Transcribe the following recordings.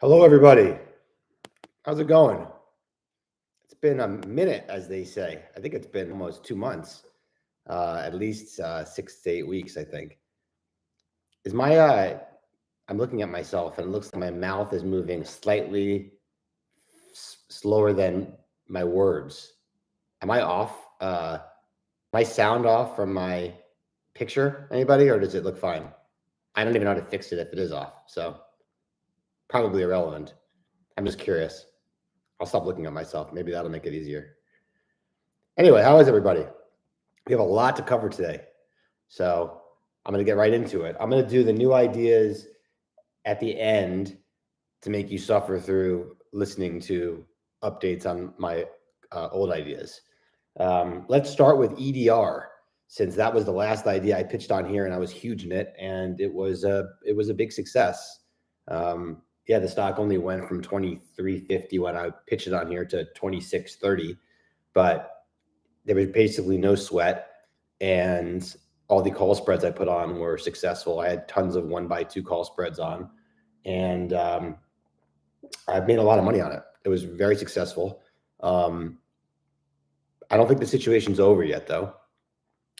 Hello, everybody. How's it going? It's been a minute, as they say. I think it's been almost 2 months, at least 6 to 8 weeks, I think. Is my, I'm looking at myself and it looks like my mouth is moving slightly slower than my words. Am I off? My sound off from my picture, anybody, or does it look fine? I don't even know how to fix it if it is off, so probably irrelevant. I'm just curious. I'll stop looking at myself. Maybe that'll make it easier. Anyway, how is everybody? We have a lot to cover today, so I'm going to get right into it. I'm going to do the new ideas at the end to make you suffer through listening to updates on my old ideas. Let's start with EDR, since that was the last idea I pitched on here, and I was huge in it, and it was a big success. Yeah, the stock only went from 23.50 when I pitched it on here to 26.30, but there was basically no sweat, and all the call spreads I put on were successful. I had tons of 1x2 call spreads on, and I've made a lot of money on it. It was very successful. I don't think the situation's over yet, though.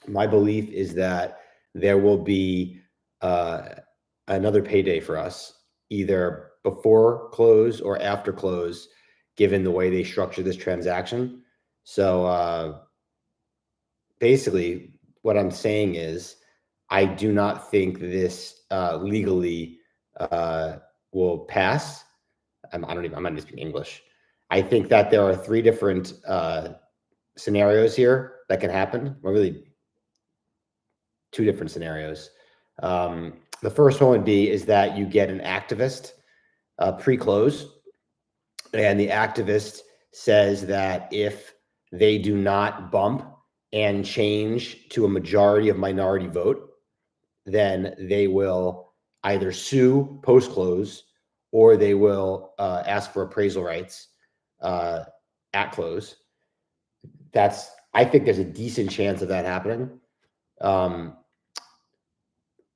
My belief is that there will be another payday for us, either before close or after close, given the way they structure this transaction. So basically, what I'm saying is, I do not think this legally will pass. I'm not even speaking English. I think that there are 3 different scenarios here that can happen. Well, really 2 different scenarios. The first one would be is that you get an activist pre-close, and the activist says that if they do not bump and change to a majority of minority vote, then they will either sue post-close or they will ask for appraisal rights at close. I think there's a decent chance of that happening. The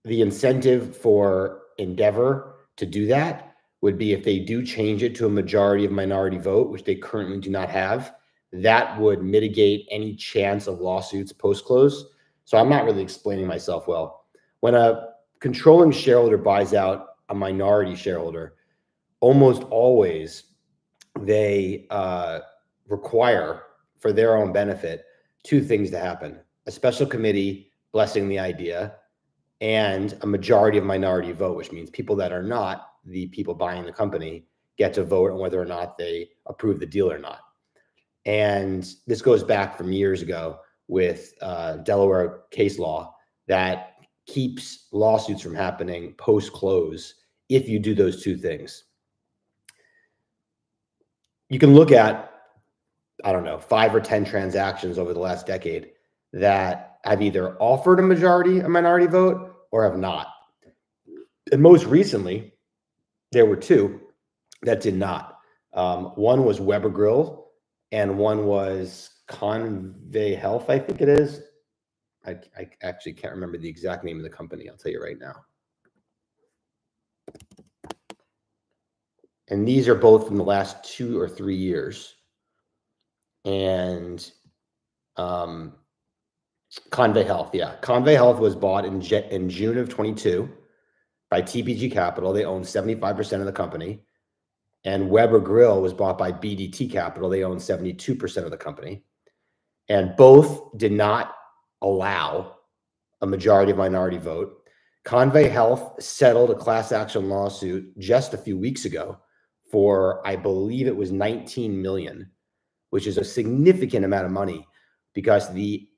incentive for Endeavor to do that would be if they do change it to a majority of minority vote, which they currently do not have, that would mitigate any chance of lawsuits post-close. So I'm not really explaining myself well. When a controlling shareholder buys out a minority shareholder, almost always they require, for their own benefit, 2 things to happen: a special committee blessing the idea, and a majority of minority vote, which means people that are not the people buying the company get to vote on whether or not they approve the deal or not. And this goes back from years ago with Delaware case law that keeps lawsuits from happening post-close if you do those 2 things. You can look at, I don't know, 5 or 10 transactions over the last decade that have either offered a minority vote or have not. And most recently, there were 2 that did not. One was Weber Grill, and one was Convey Health, I think it is. I actually can't remember the exact name of the company. I'll tell you right now. And these are both from the last 2 or 3 years. And Convey Health, yeah. Convey Health was bought in June of 22 by TPG Capital. They own 75% of the company. And Weber Grill was bought by BDT Capital. They own 72% of the company. And both did not allow a majority of minority vote. Convey Health settled a class action lawsuit just a few weeks ago for, I believe it was $19 million, which is a significant amount of money because the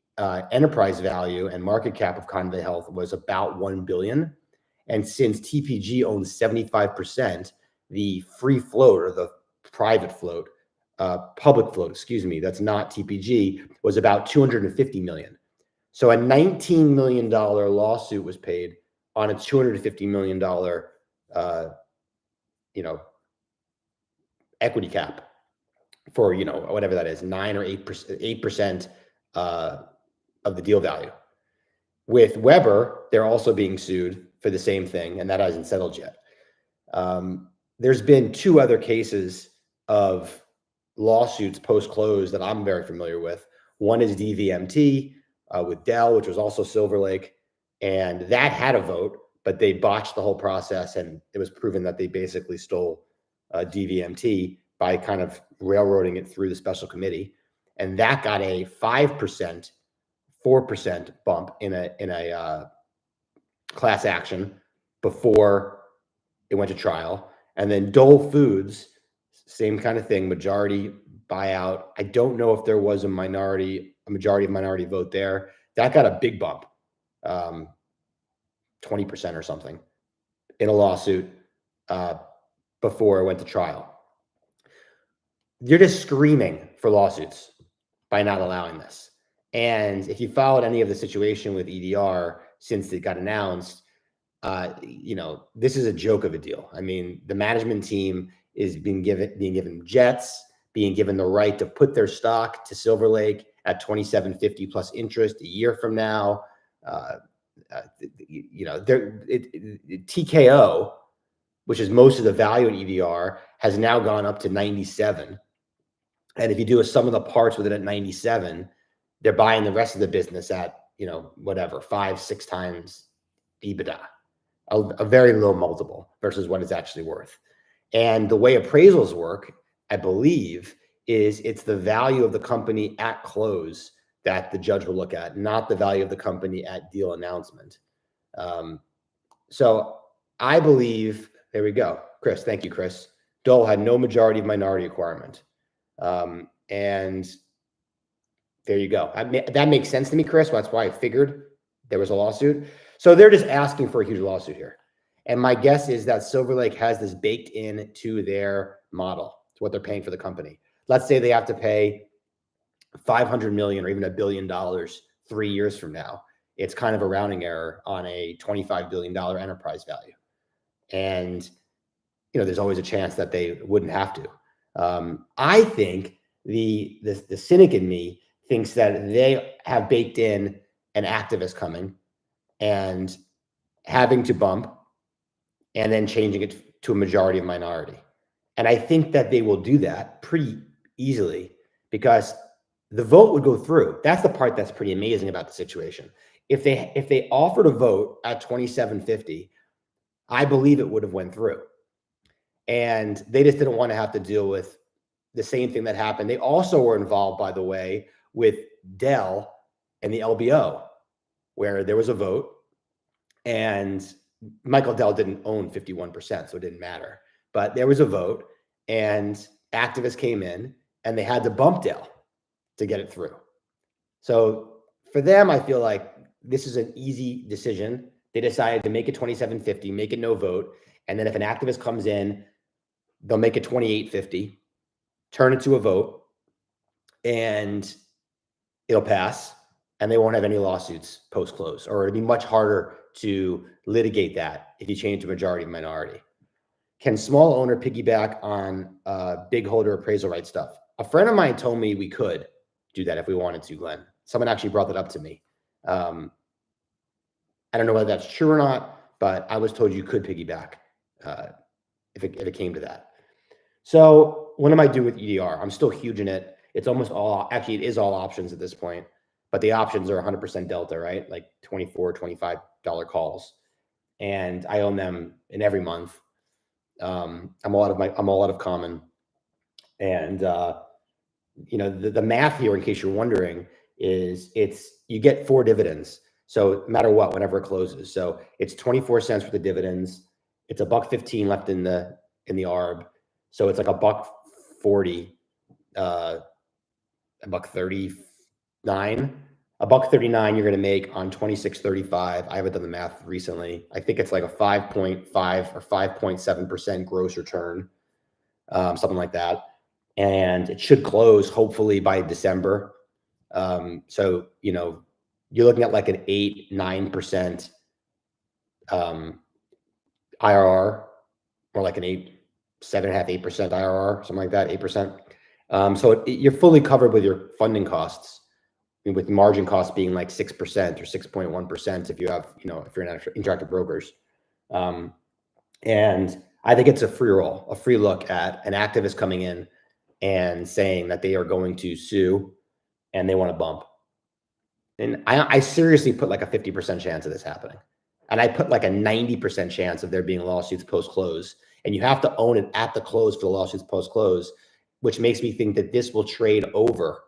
enterprise value and market cap of Convey Health was about $1 billion. And since TPG owns 75%, the free float, or the private float, public float, excuse me, that's not TPG, was about $250 million. So a $19 million lawsuit was paid on a $250 million, equity cap for, whatever that is, 9 or 8% of the deal value. With Weber, they're also being sued for the same thing, and that hasn't settled yet. there's been 2 other cases of lawsuits post-close that I'm very familiar with. One is DVMT with Dell, which was also Silver Lake, and that had a vote, but they botched the whole process, and it was proven that they basically stole DVMT by kind of railroading it through the special committee, and that got a 5%, 4% bump in a class action before it went to trial. And then Dole Foods, same kind of thing, majority buyout. I don't know if there was a majority of minority vote there. That got a big bump, 20% or something in a lawsuit before it went to trial. You're just screaming for lawsuits by not allowing this. And if you followed any of the situation with EDR since it got announced, this is a joke of a deal. I mean, the management team is being given jets, being given the right to put their stock to Silver Lake at $27.50 plus interest a year from now. TKO, which is most of the value in EDR, has now gone up to 97. And if you do a sum of the parts with it at 97, they're buying the rest of the business at, 5-6 times EBITDA, a very low multiple versus what it's actually worth. And the way appraisals work, I believe, is it's the value of the company at close that the judge will look at, not the value of the company at deal announcement. So I believe, there we go. Chris, thank you, Chris. Dole had no majority of minority requirement. And there you go. That makes sense to me, Chris. That's why I figured there was a lawsuit. So they're just asking for a huge lawsuit here. And my guess is that Silver Lake has this baked into their model, to what they're paying for the company. Let's say they have to pay $500 million or even $1 billion 3 years from now. It's kind of a rounding error on a $25 billion enterprise value. And, there's always a chance that they wouldn't have to. I think the cynic in me thinks that they have baked in an activist coming and having to bump and then changing it to a majority of minority. And I think that they will do that pretty easily because the vote would go through. That's the part that's pretty amazing about the situation. If they offered a vote at $27.50, I believe it would have went through. And they just didn't want to have to deal with the same thing that happened. They also were involved, by the way, with Dell and the LBO, where there was a vote and Michael Dell didn't own 51%, so it didn't matter. But there was a vote and activists came in and they had to bump Dell to get it through. So for them, I feel like this is an easy decision. They decided to make it $27.50, make it no vote. And then if an activist comes in, they'll make it $28.50, turn it to a vote, and it'll pass. And they won't have any lawsuits post-close, or it'd be much harder to litigate that if you change to majority minority. Can small owner piggyback on big holder appraisal right stuff? A friend of mine told me we could do that if we wanted to, Glenn. Someone actually brought that up to me. I don't know whether that's true or not, but I was told you could piggyback if it came to that. So what am I doing with EDR? I'm still huge in it. It's almost all, actually it is all options at this point, but the options are 100% delta, right? Like $24, $25 calls. And I own them in every month. I'm all out of common. And, the math here, in case you're wondering, is you get 4 dividends. So no matter what, whenever it closes. So it's 24 cents for the dividends. It's $1.15 left in the ARB. So it's like $1.40, $1.39, $1.39 you're going to make on 26.35. I haven't done the math recently. I think it's like a 5.5 or 5.7% gross return, something like that. And it should close hopefully by December. So, you're looking at like an 8-9% IRR, or like an 7.5-8% IRR, something like that, 8%. So you're fully covered with your funding costs, with margin costs being like 6% or 6.1% if you have, if you're in Interactive Brokers. And I think it's a free roll, a free look at an activist coming in and saying that they are going to sue and they want to bump. And I seriously put like a 50% chance of this happening. And I put like a 90% chance of there being lawsuits post-close. And you have to own it at the close for the lawsuits post-close, which makes me think that this will trade over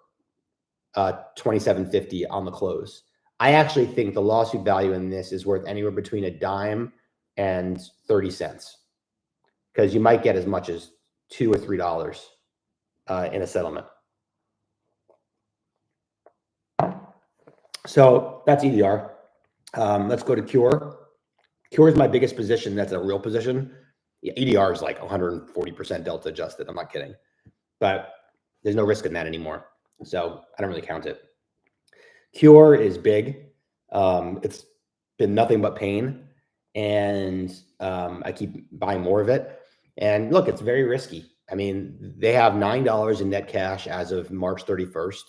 27.50 on the close. I actually think the lawsuit value in this is worth anywhere between a dime and 30 cents, because you might get as much as $2 or $3 in a settlement. So that's EDR. Let's go to QURE. QURE is my biggest position. That's a real position. Yeah, EDR is like 140% delta adjusted. I'm not kidding, but there's no risk in that anymore. So I don't really count it. QURE is big. It's been nothing but pain, and I keep buying more of it. And look, it's very risky. I mean, they have $9 in net cash as of March 31st.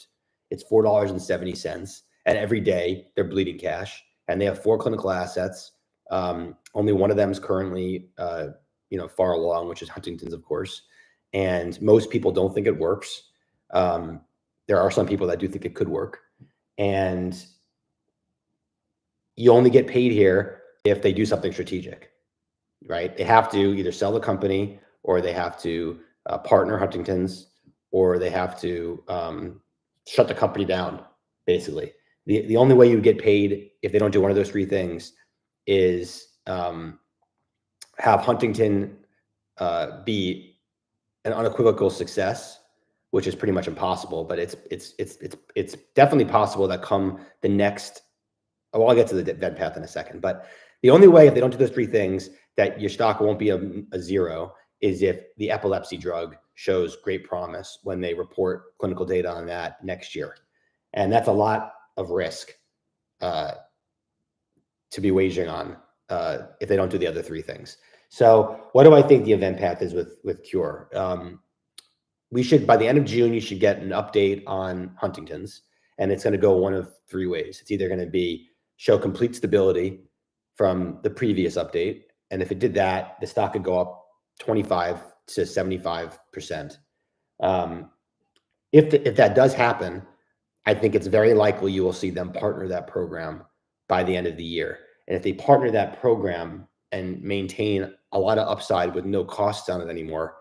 It's $4.70. And every day they're bleeding cash, and they have 4 clinical assets. Only one of them is currently, far along, which is Huntington's, of course. And most people don't think it works. There are some people that do think it could work. And you only get paid here if they do something strategic, right? They have to either sell the company, or they have to partner Huntington's, or they have to shut the company down, basically. The only way you get paid if they don't do one of those 3 things is have Huntington be an unequivocal success, which is pretty much impossible. But it's definitely possible that come the next. Well, I'll get to the event path in a second. But the only way, if they don't do those 3 things, that your stock won't be a zero is if the epilepsy drug shows great promise when they report clinical data on that next year, and that's a lot of risk to be wagering on if they don't do the other 3 things. So what do I think the event path is with QURE? We should, by the end of June, you should get an update on Huntington's, and it's going to go one of 3 ways. It's either going to be show complete stability from the previous update, and if it did that, the stock could go up 25 to 75%. If that does happen, I think it's very likely you will see them partner that program by the end of the year. And if they partner that program and maintain a lot of upside with no costs on it anymore,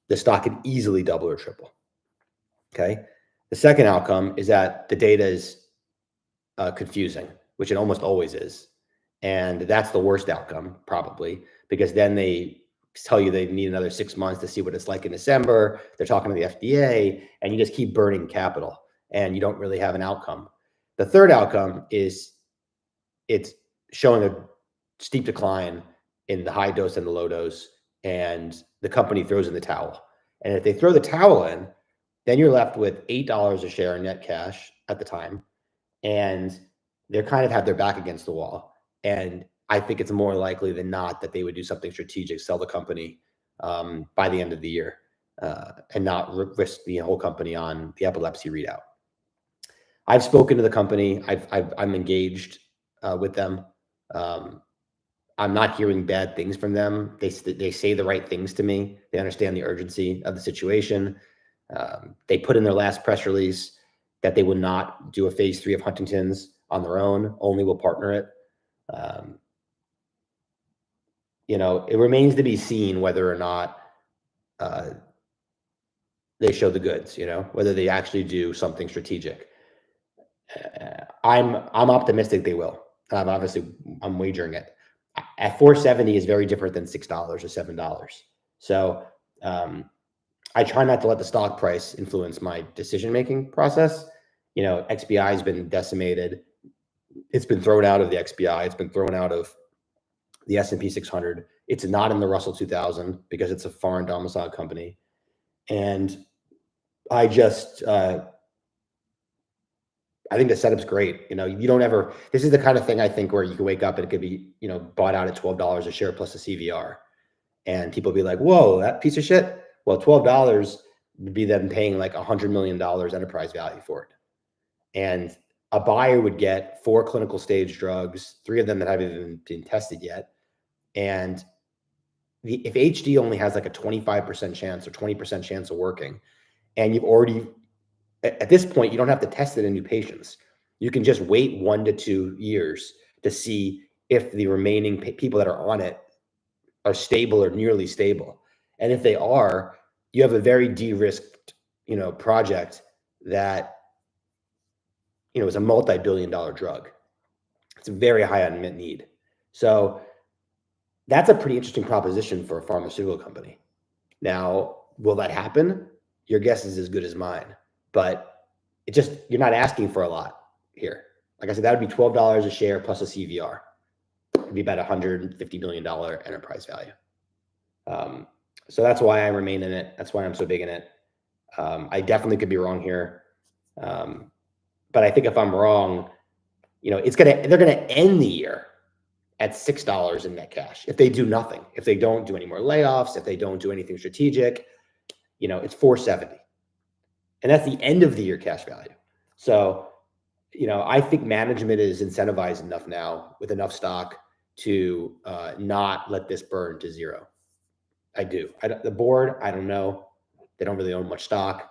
the stock could easily double or triple. Okay. The second outcome is that the data is confusing, which it almost always is. And that's the worst outcome, probably, because then they tell you they need another 6 months to see what it's like in December. They're talking to the FDA, and you just keep burning capital, and you don't really have an outcome. The third outcome is it's showing a steep decline in the high dose and the low dose, and the company throws in the towel. And if they throw the towel in, then you're left with $8 a share in net cash at the time, and they're kind of have their back against the wall. And I think it's more likely than not that they would do something strategic, sell the company by the end of the year, and not risk the whole company on the epilepsy readout. I've spoken to the company. I'm engaged with them. I'm not hearing bad things from them. They say the right things to me. They understand the urgency of the situation. They put in their last press release that they would not do a phase 3 of Huntington's on their own, only will partner it. It remains to be seen whether or not they show the goods, whether they actually do something strategic. I'm optimistic they will. Obviously, I'm wagering it. At 470 is very different than $6 or $7. So I try not to let the stock price influence my decision-making process. XBI has been decimated. It's been thrown out of the XBI. It's been thrown out of the S&P 600. It's not in the Russell 2000 because it's a foreign domiciled company. And I just, I think the setup's great. You don't ever, this is the kind of thing I think where you can wake up and it could be, bought out at $12 a share plus a CVR. And people be like, whoa, that piece of shit. Well, $12 would be them paying like $100 million enterprise value for it. And a buyer would get 4 clinical stage drugs, 3 of them that haven't even been tested yet. And if HD only has like a 25% chance or 20% chance of working, and you've already, at this point, you don't have to test it in new patients. You can just wait 1 to 2 years to see if the remaining people that are on it are stable or nearly stable. And if they are, you have a very de-risked, project that, is a multi-billion-dollar drug. It's a very high unmet need. So that's a pretty interesting proposition for a pharmaceutical company. Now, will that happen? Your guess is as good as mine. But you're not asking for a lot here. Like I said, that would be $12 a share plus a CVR. It'd be about $150 million enterprise value. So that's why I remain in it. That's why I'm so big in it. I definitely could be wrong here. But I think if I'm wrong, they're gonna end the year at $6 in net cash if they do nothing, if they don't do any more layoffs, if they don't do anything strategic. It's $4.70, and that's the end of the year cash value. So, I think management is incentivized enough now with enough stock to not let this burn to zero. I do. The board, I don't know. They don't really own much stock.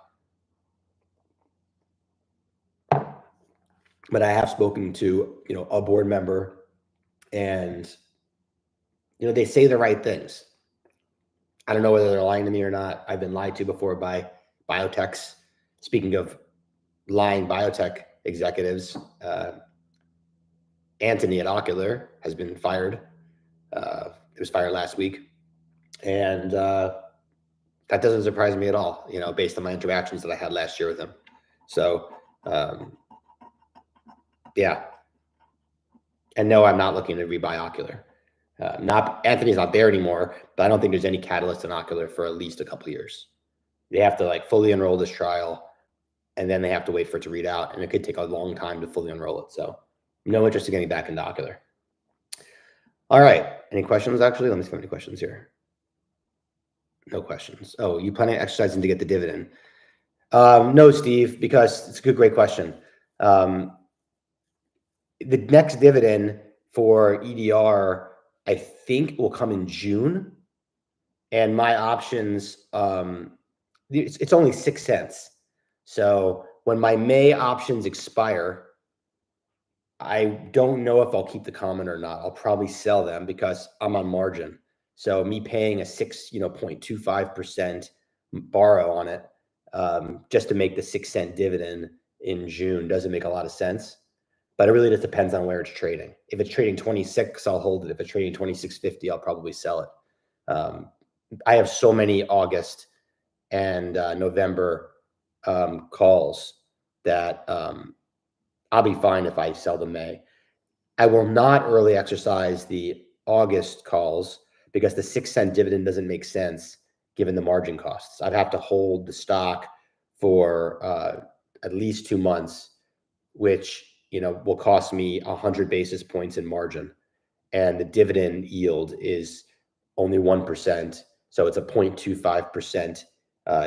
But I have spoken to, a board member, and, they say the right things. I don't know whether they're lying to me or not. I've been lied to before by biotechs. Speaking of lying biotech executives, Anthony at Ocular has been fired. He was fired last week. And that doesn't surprise me at all, based on my interactions that I had last year with him. So, yeah. And no, I'm not looking to rebuy Ocular. Anthony's not there anymore, but I don't think there's any catalyst in Ocular for at least a couple of years. They have to fully enroll this trial, and then they have to wait for it to read out, and it could take a long time to fully enroll it. So no interest in getting back into Ocular. All right. Any questions, actually? Let me see how many questions here. No questions. Oh, you planning on exercising to get the dividend? No, Steve, because it's a great question. The next dividend for EDR, I think, will come in June. And my options, it's only 6 cents. So when my May options expire, I don't know if I'll keep the common or not. I'll probably sell them because I'm on margin. So me paying a 0.25% borrow on it, just to make the 6 cent dividend in June doesn't make a lot of sense. But it really just depends on where it's trading. If it's trading 26, I'll hold it. If it's trading 26.50, I'll probably sell it. I have so many August and November calls that I'll be fine if I sell the May. I will not early exercise the August calls because the 6 cent dividend doesn't make sense given the margin costs. I'd have to hold the stock for at least 2 months, which will cost me 100 basis points in margin, and the dividend yield is only 1%, so it's a 0.25%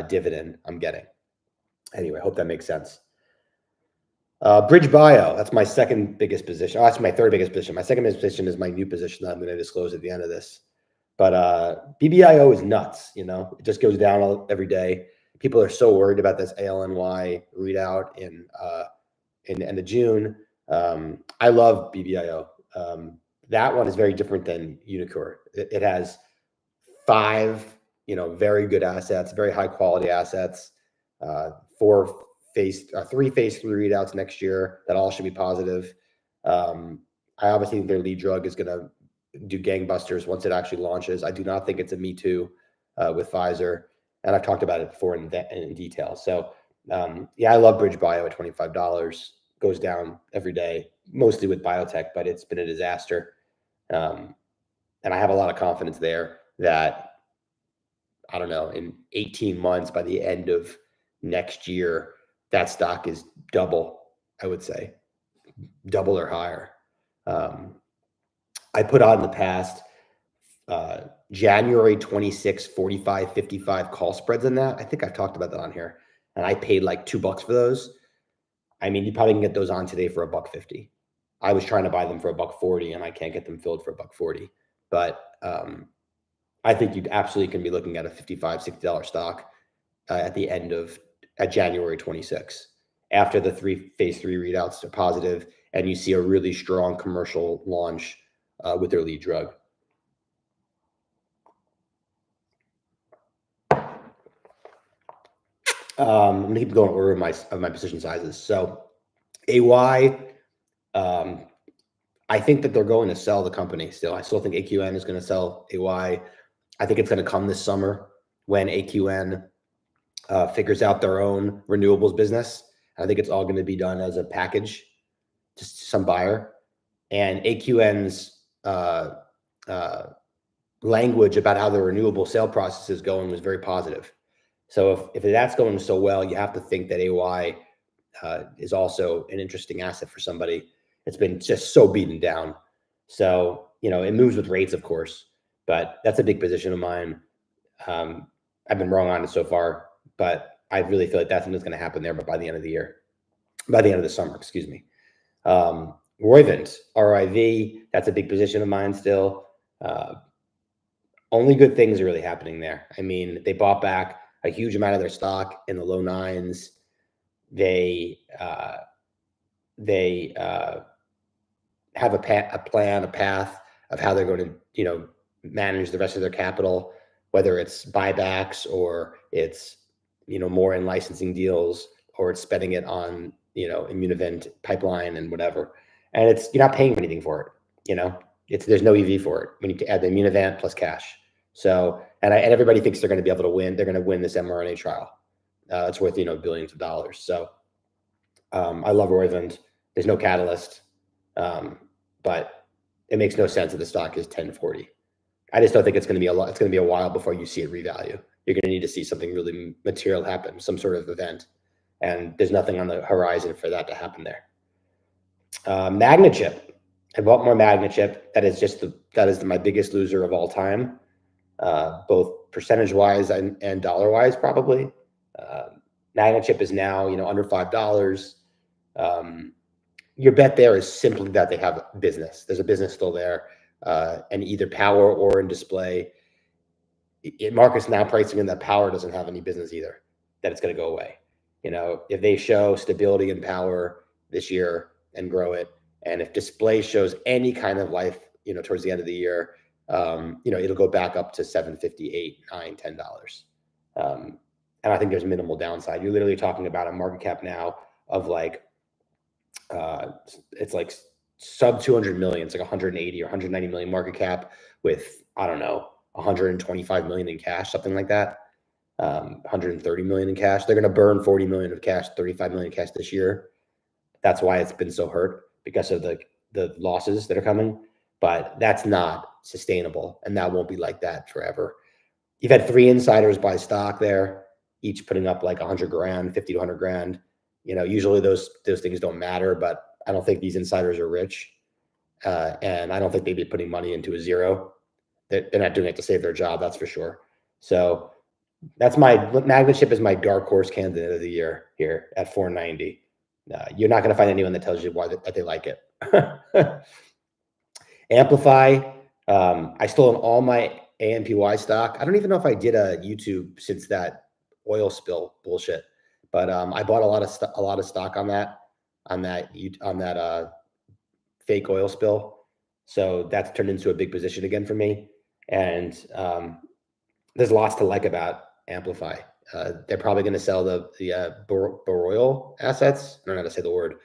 dividend I'm getting. Anyway, I hope that makes sense. BBIO, that's my second biggest position. Oh, that's my third biggest position. My second biggest position is my new position that I'm going to disclose at the end of this. But BBIO is nuts. It just goes down every day. People are so worried about this ALNY readout in the end of June. I love BBIO. That one is very different than QURE. It has 5, very good assets, very high quality assets, 3 phase 3 readouts next year that all should be positive. I obviously think their lead drug is going to do gangbusters once it actually launches. I do not think it's a me too with Pfizer, and I've talked about it before in detail. So yeah, I love BBIO at $25. Goes down every day, mostly with biotech, but it's been a disaster. And I have a lot of confidence there that, I don't know, in 18 months, by the end of next year, that stock is double, I would say, double or higher. I put on in the past January 26, 45, 55 call spreads in that. I think I've talked about that on here. And I paid like $2 for those. I mean, you probably can get those on today for $1.50. I was trying to buy them for $1.40, and I can't get them filled for $1.40. But I think you absolutely can be looking at a $55, $60 stock at the end of January 26. After the phase 3 readouts are positive, and you see a really strong commercial launch with their lead drug. I'm gonna keep going over of my position sizes. So AY, I think that they're going to sell the company still. I still think AQN is going to sell AY. I think it's going to come this summer when AQN figures out their own renewables business. I think it's all going to be done as a package, just to some buyer. And AQN's language about how the renewable sale process is going was very positive. So if that's going so well, you have to think that AY is also an interesting asset for somebody. It's been just so beaten down. So, it moves with rates, of course, but that's a big position of mine. I've been wrong on it so far, but I really feel like that's something's going to happen there, but by the end of the summer, excuse me. ROIV, ROIV, that's a big position of mine still. Only good things are really happening there. I mean, they bought back a huge amount of their stock in the low 9s. They have a path of how they're going to, manage the rest of their capital, whether it's buybacks or it's, more in licensing deals, or it's spending it on, Immunovant pipeline and whatever. And you're not paying anything for it. There's no EV for it when you add the Immunovant plus cash. So, and everybody thinks they're going to be able to win. They're going to win this mRNA trial. It's worth, billions of dollars. So, I love ROIV. There's no catalyst, but it makes no sense that the stock is 1040. I just don't think it's going to be it's going to be a while before you see it revalue. You're going to need to see something really material happen, some sort of event, and there's nothing on the horizon for that to happen there. Magnachip. I bought more Magnachip. That is my biggest loser of all time, both percentage wise and dollar wise, probably. Magnachip is now under $5. Your bet there is simply that they have business. There's a business still there, and either power or in display. Market's now pricing in that power doesn't have any business either, that it's going to go away. If they show stability in power this year and grow it, and if display shows any kind of life, towards the end of the year, it'll go back up to $7.50, $8, $9, $10. And I think there's minimal downside. You're literally talking about a market cap now of it's like sub 200 million. It's like 180 or 190 million market cap with, I don't know, 125 million in cash, something like that. 130 million in cash. They're going to burn 40 million of cash, 35 million cash this year. That's why it's been so hurt, because of the losses that are coming. But that's not sustainable, and that won't be like that forever. You've had 3 insiders buy stock there, each putting up like 100 grand, 50 to 100 grand. Usually those things don't matter, but I don't think these insiders are rich. And I don't think they'd be putting money into a zero. They're not doing it to save their job, that's for sure. So that's Magnachip is my dark horse candidate of the year here at 490. You're not going to find anyone that tells you that they like it. Amplify. I still own all my AMPY stock. I don't even know if I did a YouTube since that oil spill bullshit, but I bought a lot of stock on that fake oil spill. So that's turned into a big position again for me. And there's lots to like about Amplify. They're probably going to sell the Boroil assets. I don't know how to say the word.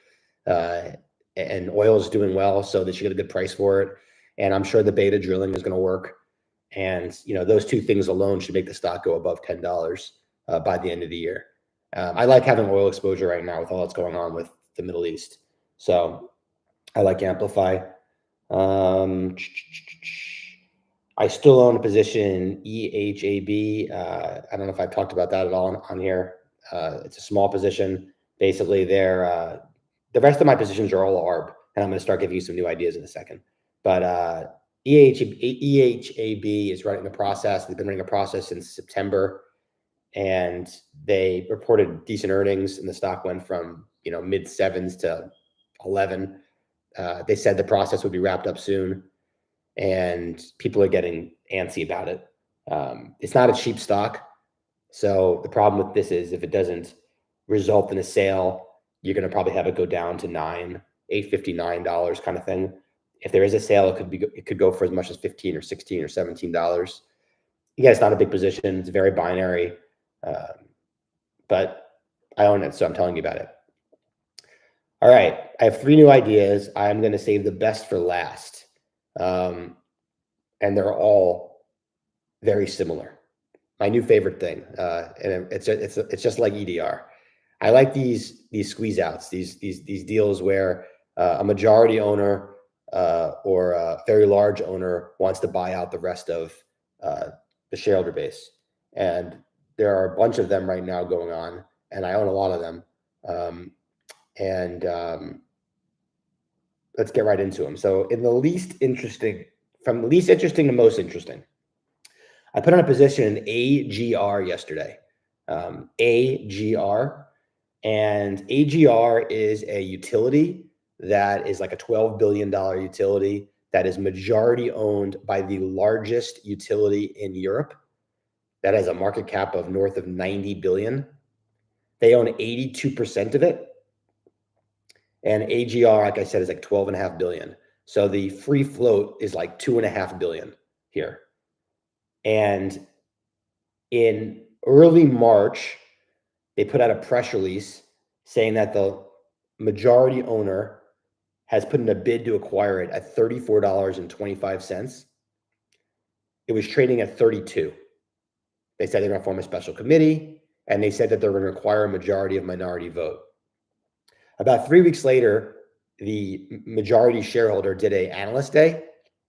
And oil is doing well, so they should get a good price for it. And I'm sure the beta drilling is going to work. And those two things alone should make the stock go above $10 by the end of the year. I like having oil exposure right now with all that's going on with the Middle East. So I like Amplify. I still own a position in EHAB. I don't know if I've talked about that at all on here. It's a small position. Basically, the rest of my positions are all ARB, and I'm going to start giving you some new ideas in a second. But EHAB is running the process. They've been running a process since September, and they reported decent earnings, and the stock went from mid 7s to 11. They said the process would be wrapped up soon, and people are getting antsy about it. It's not a cheap stock. So the problem with this is if it doesn't result in a sale, you're going to probably have it go down to $8.59 kind of thing. If there is a sale, it could go for as much as $15 or $16 or $17. Again, it's not a big position. It's very binary, but I own it, so I'm telling you about it. All right, I have 3 new ideas. I'm going to save the best for last, and they're all very similar. My new favorite thing, and it's just like EDR. I like these squeeze outs, these deals where a majority owner or a very large owner wants to buy out the rest of the shareholder base, and there are a bunch of them right now going on, and I own a lot of them. Let's get right into them. So in the least interesting, from the least interesting to most interesting, I put on a position in AGR yesterday. AGR, and AGR is a utility that is like a $12 billion utility that is majority owned by the largest utility in Europe that has a market cap of north of 90 billion. They own 82% of it. And AGR, like I said, is like 12.5 billion. So the free float is like 2.5 billion here. And in early March, they put out a press release saying that the majority owner has put in a bid to acquire it at $34.25. It was trading at 32. They said they're going to form a special committee, and they said that they're going to require a majority of minority vote. About 3 weeks later, the majority shareholder did an analyst day,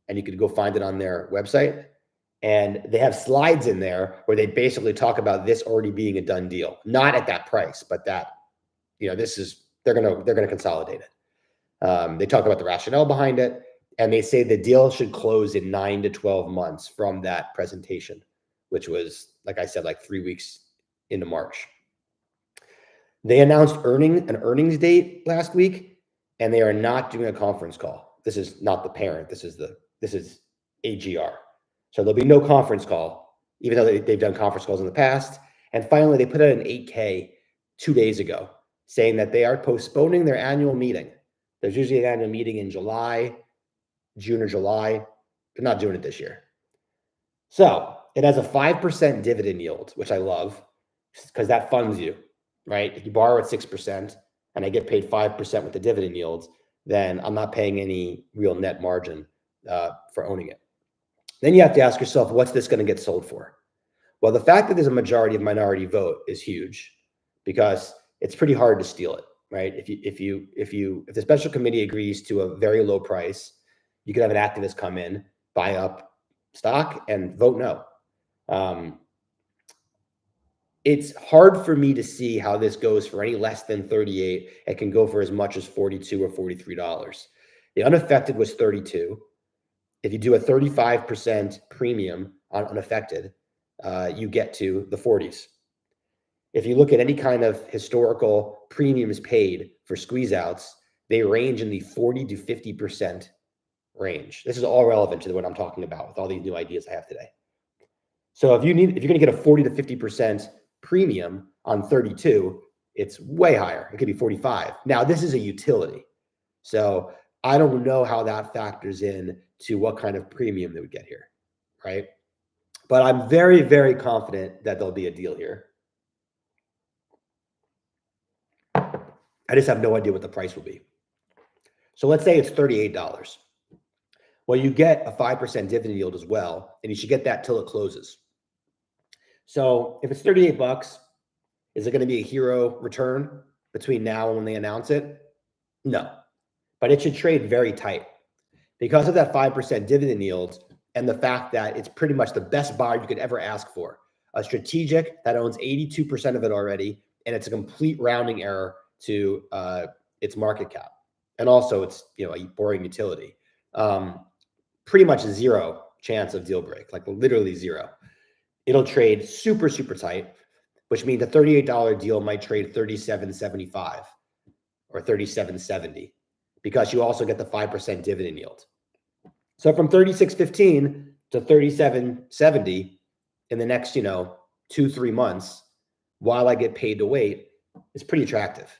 and you could go find it on their website. And they have slides in there where they basically talk about this already being a done deal, not at that price, but that, this is, they're gonna consolidate it. They talk about the rationale behind it, and they say the deal should close in 9 to 12 months from that presentation, which was, like I said, like 3 weeks into March. They announced an earnings date last week, and they are not doing a conference call. This is not the parent. This is AGR. So there'll be no conference call, even though they've done conference calls in the past. And finally, they put out an 8K 2 days ago saying that they are postponing their annual meeting. There's usually an annual meeting in June or July. They're not doing it this year. So it has a 5% dividend yield, which I love because that funds you, right? If you borrow at 6% and I get paid 5% with the dividend yields, then I'm not paying any real net margin for owning it. Then you have to ask yourself, what's this going to get sold for? Well, the fact that there's a majority of minority vote is huge because it's pretty hard to steal it, right? If the special committee agrees to a very low price, you could have an activist come in, buy up stock, and vote no. It's hard for me to see how this goes for any less than 38. It can go for as much as $42 or $43. The unaffected was 32. If you do a 35% premium on unaffected, you get to the 40s. If you look at any kind of historical premiums paid for squeeze outs, they range in the 40 to 50% range. This is all relevant to what I'm talking about with all these new ideas I have today. So if you're going to get a 40 to 50% premium on 32, it's way higher. It could be 45. Now, this is a utility. So I don't know how that factors in to what kind of premium they would get here, right? But I'm very, very confident that there'll be a deal here. I just have no idea what the price will be. So let's say it's $38. Well, you get a 5% dividend yield as well, and you should get that till it closes. So if it's 38 bucks, is it going to be a hero return between now and when they announce it? No, but it should trade very tight because of that 5% dividend yield and the fact that it's pretty much the best buy you could ever ask for. A strategic that owns 82% of it already, and it's a complete rounding error to its market cap. And also it's, a boring utility. Pretty much zero chance of deal break, like literally zero. It'll trade super, super tight, which means the $38 deal might trade $37.75 or $37.70 because you also get the 5% dividend yield. So from $36.15 to $37.70, in the next, 2-3 months while I get paid to wait is pretty attractive.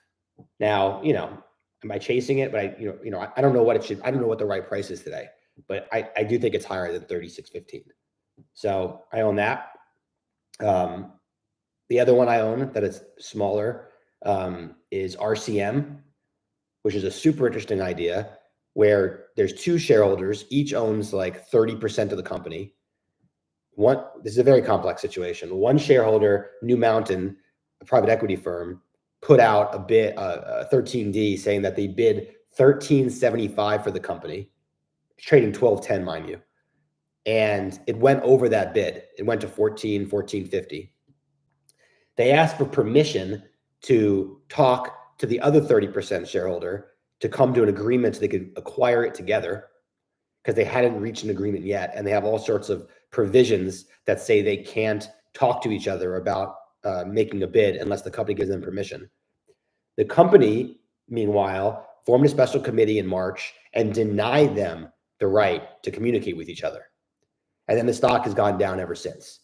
Now, am I chasing it? But I don't know what it should. I don't know what the right price is today, but I do think it's higher than 36.15. So I own that. The other one I own that is smaller is RCM, which is a super interesting idea where there's two shareholders, each owns like 30% of the company. This is a very complex situation. One shareholder, New Mountain, a private equity firm, put out a bid, a 13D, saying that they bid $13.75 for the company. It's trading $12.10, mind you. And it went over that bid. It went to $14.50. They asked for permission to talk to the other 30% shareholder to come to an agreement so they could acquire it together, because they hadn't reached an agreement yet. And they have all sorts of provisions that say they can't talk to each other about making a bid unless the company gives them permission. The company, meanwhile, formed a special committee in March and denied them the right to communicate with each other. And then the stock has gone down ever since.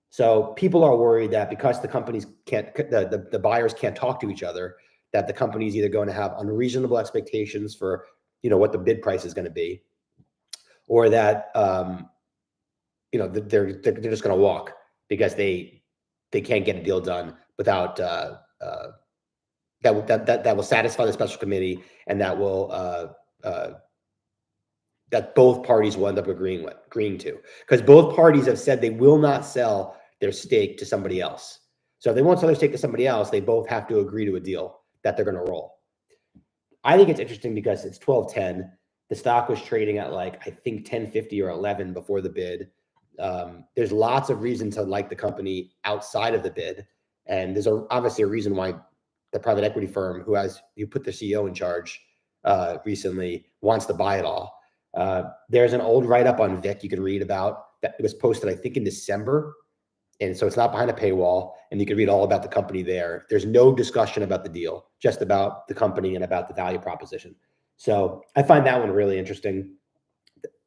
So people are worried that because the companies can't, the buyers can't talk to each other, that the company is either going to have unreasonable expectations for, what the bid price is going to be, or that, they're just going to walk because they can't get a deal done without that will satisfy the special committee, and that will that both parties will end up agreeing to, because both parties have said they will not sell their stake to somebody else. So if they won't sell their stake to somebody else, they both have to agree to a deal that they're going to roll. I think it's interesting because it's 12.10. The stock was trading at I think 10.50 or 11 before the bid. There's lots of reason to like the company outside of the bid, and there's obviously a reason why the private equity firm who put the CEO in charge recently wants to buy it all. There's an old write-up on Vic you can read about that. It was posted, I think, in December. And so it's not behind a paywall, and you can read all about the company there. There's no discussion about the deal, just about the company and about the value proposition. So I find that one really interesting,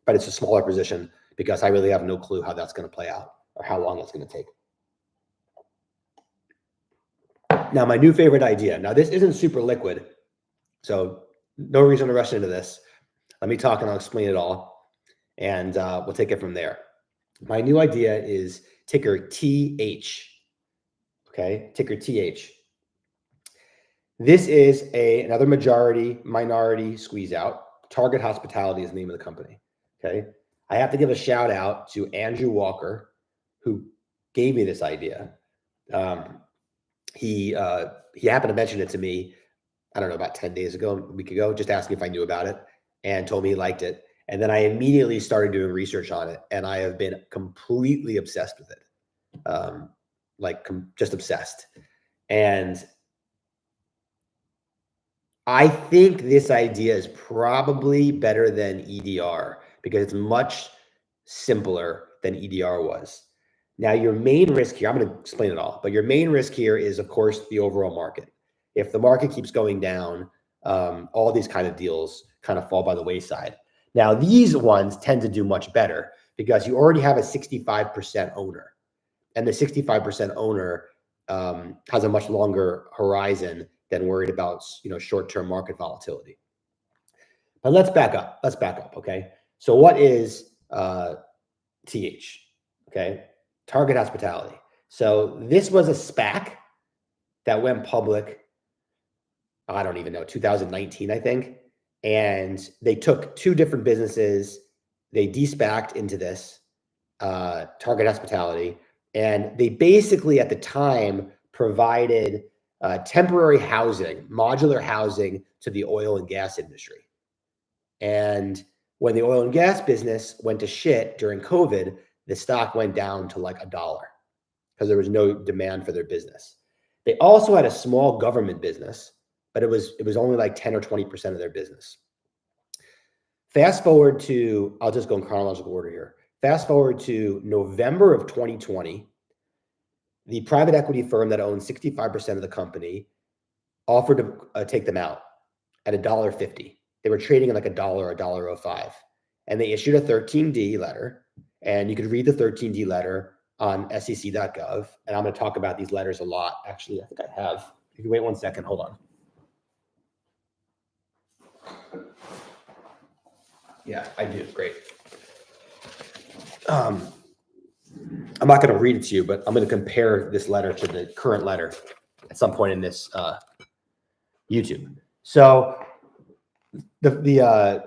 but it's a smaller position because I really have no clue how that's going to play out or how long it's going to take. Now, my new favorite idea. Now, this isn't super liquid, so no reason to rush into this. Let me talk and I'll explain it all, and we'll take it from there. My new idea is ticker TH. Okay, ticker TH. This is another minority squeeze out. Target Hospitality is the name of the company. Okay, I have to give a shout out to Andrew Walker, who gave me this idea. He happened to mention it to me, I don't know, about 10 days ago, a week ago, just asking if I knew about it, and told me he liked it. And then I immediately started doing research on it, and I have been completely obsessed with it. Just obsessed. And I think this idea is probably better than EDR because it's much simpler than EDR was. Now, your main risk here, I'm going to explain it all, but your main risk here is, of course, the overall market. If the market keeps going down, all these kind of deals kind of fall by the wayside. Now, these ones tend to do much better because you already have a 65% owner, and the 65% owner has a much longer horizon than worried about, short-term market volatility. But let's back up. Okay. So what is TH? Okay. Target Hospitality. So this was a SPAC that went public, I don't even know, 2019, I think. And they took two different businesses. They de-SPAC'd into this Target Hospitality. And they basically, at the time, provided temporary housing, modular housing to the oil and gas industry. And when the oil and gas business went to shit during COVID, the stock went down to like $1 because there was no demand for their business. They also had a small government business, but it was only like 10 or 20% of their business. Fast forward to, I'll just go in chronological order here. Fast forward to November of 2020, the private equity firm that owns 65% of the company offered to take them out at $1.50. They were trading at like $1 or $1.05. And they issued a 13D letter. And you could read the 13D letter on sec.gov. And I'm going to talk about these letters a lot. Actually, I think I have. If you wait 1 second, hold on. Yeah, I do. Great. I'm not going to read it to you, but I'm going to compare this letter to the current letter at some point in this YouTube. So the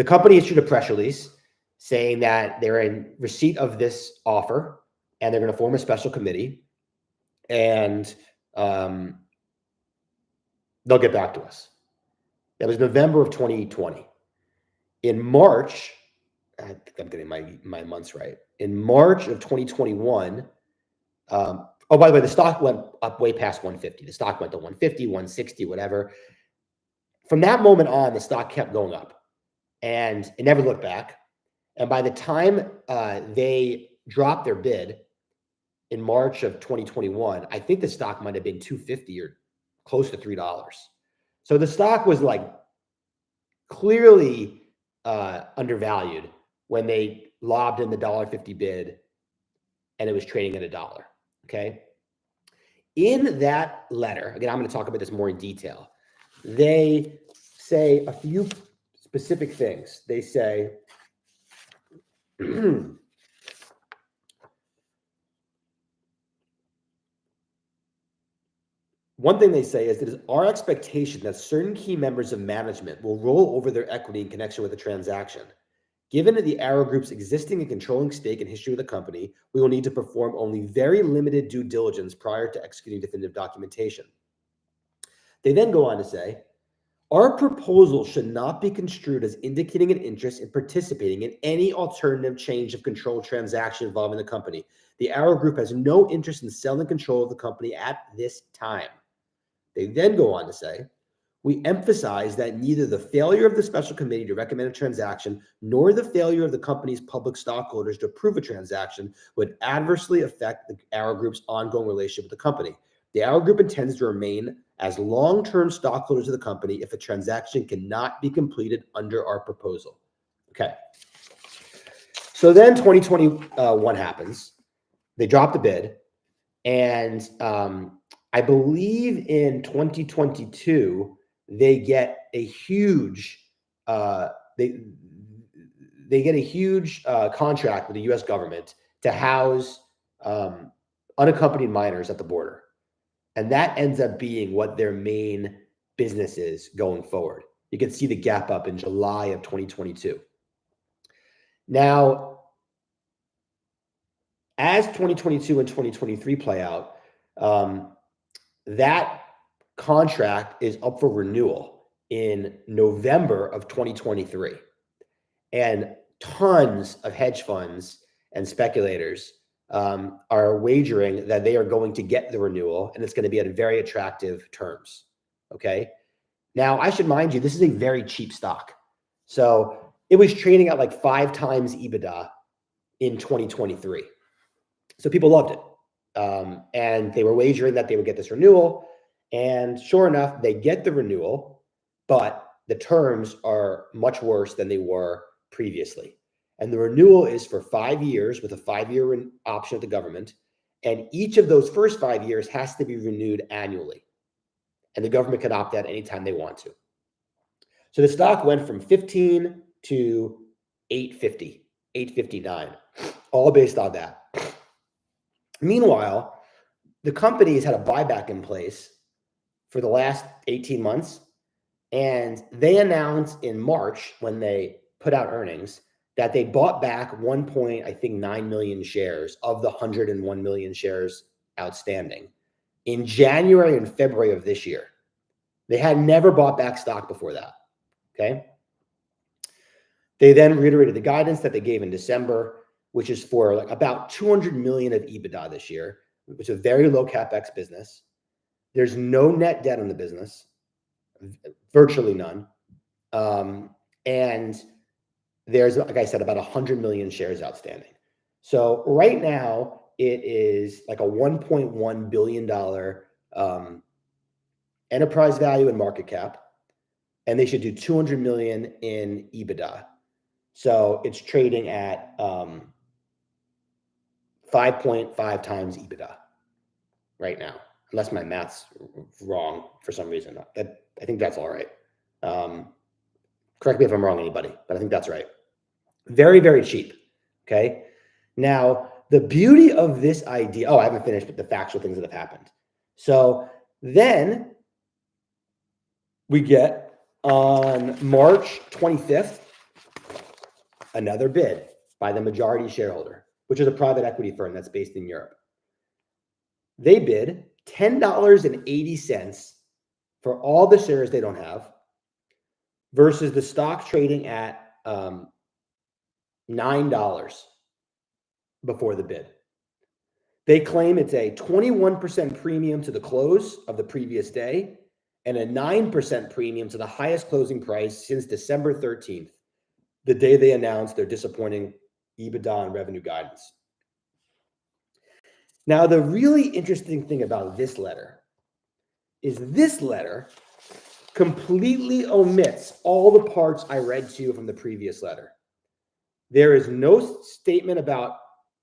company issued a press release saying that they're in receipt of this offer and they're going to form a special committee and they'll get back to us. That was November of 2020. In March, I think I'm getting my months right. In March of 2021, oh, by the way, the stock went up way past 150. The stock went to 150, 160, whatever. From that moment on, the stock kept going up and it never looked back. And by the time they dropped their bid in March of 2021, I think the stock might have been 250 or close to $3. So the stock was like clearly undervalued when they lobbed in the $1.50 bid and it was trading at $1. Okay. In that letter, again, I'm going to talk about this more in detail. They say a few specific things. They say, one thing they say is that it's our expectation that certain key members of management will roll over their equity in connection with the transaction. Given the Arrow Group's existing and controlling stake and history of the company, we will need to perform only very limited due diligence prior to executing definitive documentation. They then go on to say, our proposal should not be construed as indicating an interest in participating in any alternative change of control transaction involving the company. The Arrow Group has no interest in selling control of the company at this time. They then go on to say, we emphasize that neither the failure of the special committee to recommend a transaction nor the failure of the company's public stockholders to approve a transaction would adversely affect the Arrow Group's ongoing relationship with the company. The Arrow Group intends to remain as long-term stockholders of the company if a transaction cannot be completed under our proposal. Okay. So then 2021 happens. They drop the bid. And I believe in 2022, they get a huge they get a huge contract with the U.S. government to house unaccompanied minors at the border, and that ends up being what their main business is going forward. You can see the gap up in July of 2022. Now, as 2022 and 2023 play out, that contract is up for renewal in November of 2023. And tons of hedge funds and speculators are wagering that they are going to get the renewal and it's going to be at very attractive terms. Okay. Now, I should mind you, this is a very cheap stock. So it was trading at like 5 times EBITDA in 2023. So people loved it. And they were wagering that they would get this renewal. And sure enough, they get the renewal, but the terms are much worse than they were previously. And the renewal is for 5 years with a 5-year option of the government. And each of those first 5 years has to be renewed annually. And the government can opt out anytime they want to. So the stock went from 15 to 850, 859, all based on that. Meanwhile, the company has had a buyback in place for the last 18 months. And they announced in March, when they put out earnings, that they bought back 1.9 million shares of the 101 million shares outstanding in January and February of this year. They had never bought back stock before that. Okay. They then reiterated the guidance that they gave in December, which is for like about 200 million of EBITDA this year, which is a very low CapEx business. There's no net debt on the business, virtually none. And there's, like I said, about 100 million shares outstanding. So right now it is like a $1.1 billion enterprise value and market cap, and they should do 200 million in EBITDA. So it's trading at 5.5 times EBITDA right now, unless my math's wrong for some reason. I think that's all right. Correct me if I'm wrong, anybody, but I think that's right. Very, very cheap. Okay. Now, the beauty of this idea, oh, I haven't finished with the factual things that have happened. So then we get on March 25th, another bid by the majority shareholder, which is a private equity firm that's based in Europe. They bid $10.80 for all the shares they don't have versus the stock trading at $9 before the bid. They claim it's a 21% premium to the close of the previous day and a 9% premium to the highest closing price since December 13th, the day they announced their disappointing EBITDA and revenue guidance. Now, the really interesting thing about this letter is this letter completely omits all the parts I read to you from the previous letter. There is no statement about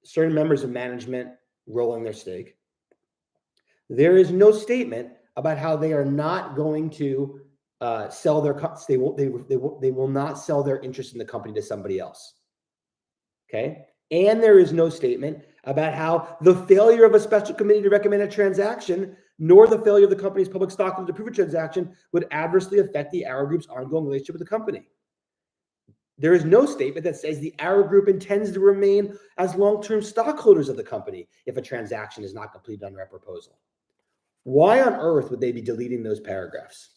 certain members of management rolling their stake. There is no statement about how they are not going to sell their they will not sell their interest in the company to somebody else. Okay, and there is no statement about how the failure of a special committee to recommend a transaction, nor the failure of the company's public stockholders to approve a transaction, would adversely affect the Arrow Group's ongoing relationship with the company. There is no statement that says the Arrow Group intends to remain as long-term stockholders of the company if a transaction is not completed under our proposal. Why on earth would they be deleting those paragraphs?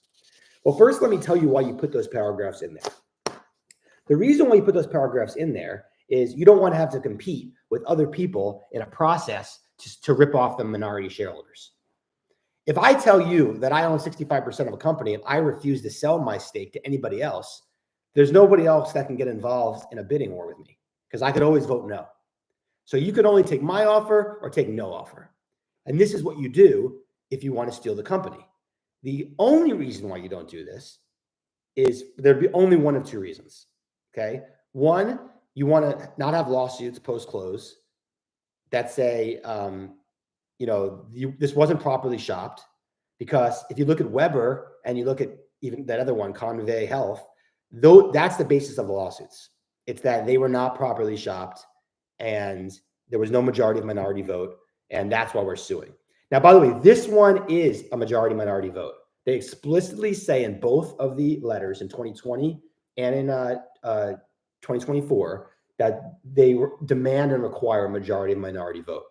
Well, first, let me tell you why you put those paragraphs in there. The reason why you put those paragraphs in there is you don't want to have to compete with other people in a process to rip off the minority shareholders. If I tell you that I own 65% of a company and I refuse to sell my stake to anybody else, there's nobody else that can get involved in a bidding war with me because I could always vote no. So you could only take my offer or take no offer. And this is what you do if you want to steal the company. The only reason why you don't do this is there'd be only one of two reasons. Okay. One, you want to not have lawsuits post-close that say, this wasn't properly shopped, because if you look at Weber and you look at even that other one, Convey Health, though that's the basis of the lawsuits. It's that they were not properly shopped and there was no majority of minority vote. And that's why we're suing. Now, by the way, this one is a majority minority vote. They explicitly say in both of the letters in 2020 and in 2024 that they demand and require a majority minority vote.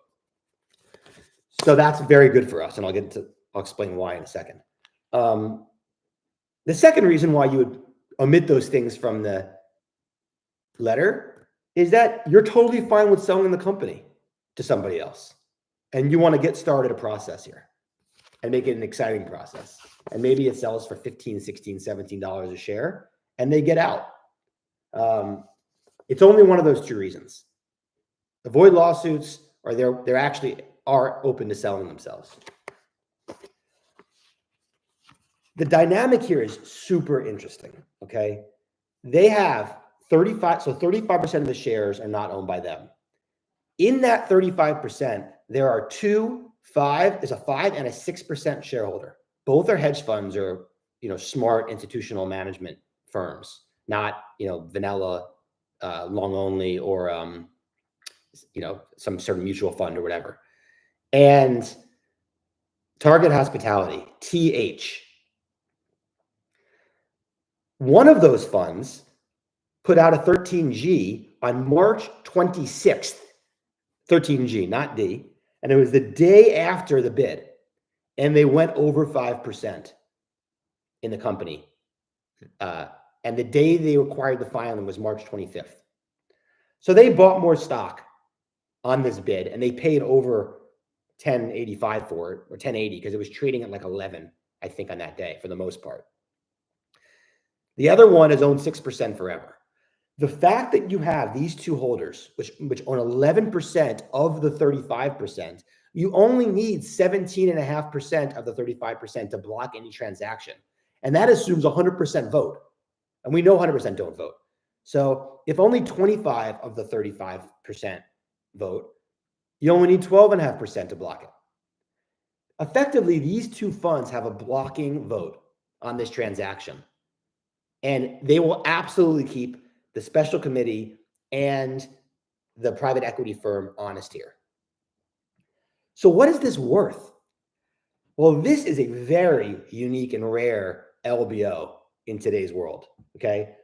So that's very good for us. And I'll explain why in a second. The second reason why you would omit those things from the letter is that you're totally fine with selling the company to somebody else. And you want to get started a process here and make it an exciting process. And maybe it sells for $15, $16, $17 a share and they get out. It's only one of those two reasons. Avoid lawsuits, or they're actually are open to selling themselves. The dynamic here is super interesting, okay? They have 35% of the shares are not owned by them. In that 35%, there are there's a 5 and a 6% shareholder. Both are hedge funds or, smart institutional management firms, not, vanilla, long only, or, some sort of mutual fund or whatever. And Target Hospitality, TH. One of those funds put out a 13G on March 26th, 13G, not D. And it was the day after the bid. And they went over 5% in the company. And the day they required the filing was March 25th. So they bought more stock on this bid and they paid over $10.85 for it, or $10.80, because it was trading at like 11, I think, on that day for the most part. The other one has owned 6% forever. The fact that you have these two holders, which own 11% of the 35%, you only need 17.5% of the 35% to block any transaction. And that assumes 100% vote. And we know 100% don't vote. So if only 25 of the 35% vote, You only need 12.5% to block it. Effectively, these two funds have a blocking vote on this transaction. And they will absolutely keep the special committee and the private equity firm honest here. So what is this worth? Well, this is a very unique and rare LBO in today's world, okay?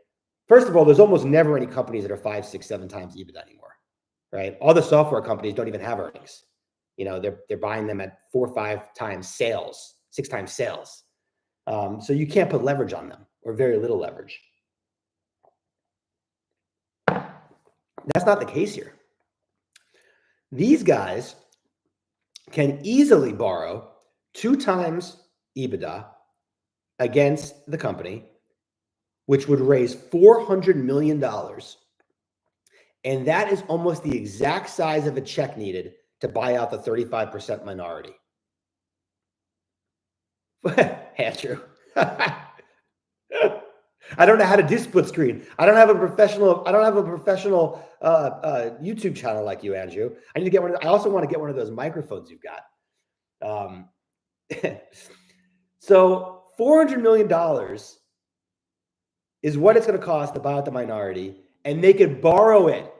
First of all, there's almost never any companies that are 5, 6, 7 times EBITDA anymore, right? All the software companies don't even have earnings. You know, they're buying them at 4 or 5 times sales, 6 times sales. So you can't put leverage on them, or very little leverage. That's not the case here. These guys can easily borrow 2 times EBITDA against the company, which would raise $400 million. And that is almost the exact size of a check needed to buy out the 35% minority. Andrew. I don't know how to do split screen. I don't have a professional YouTube channel like you, Andrew. I need to get one. I also want to get one of those microphones you've got. So $400 million is what it's going to cost to buy out the minority, and they could borrow it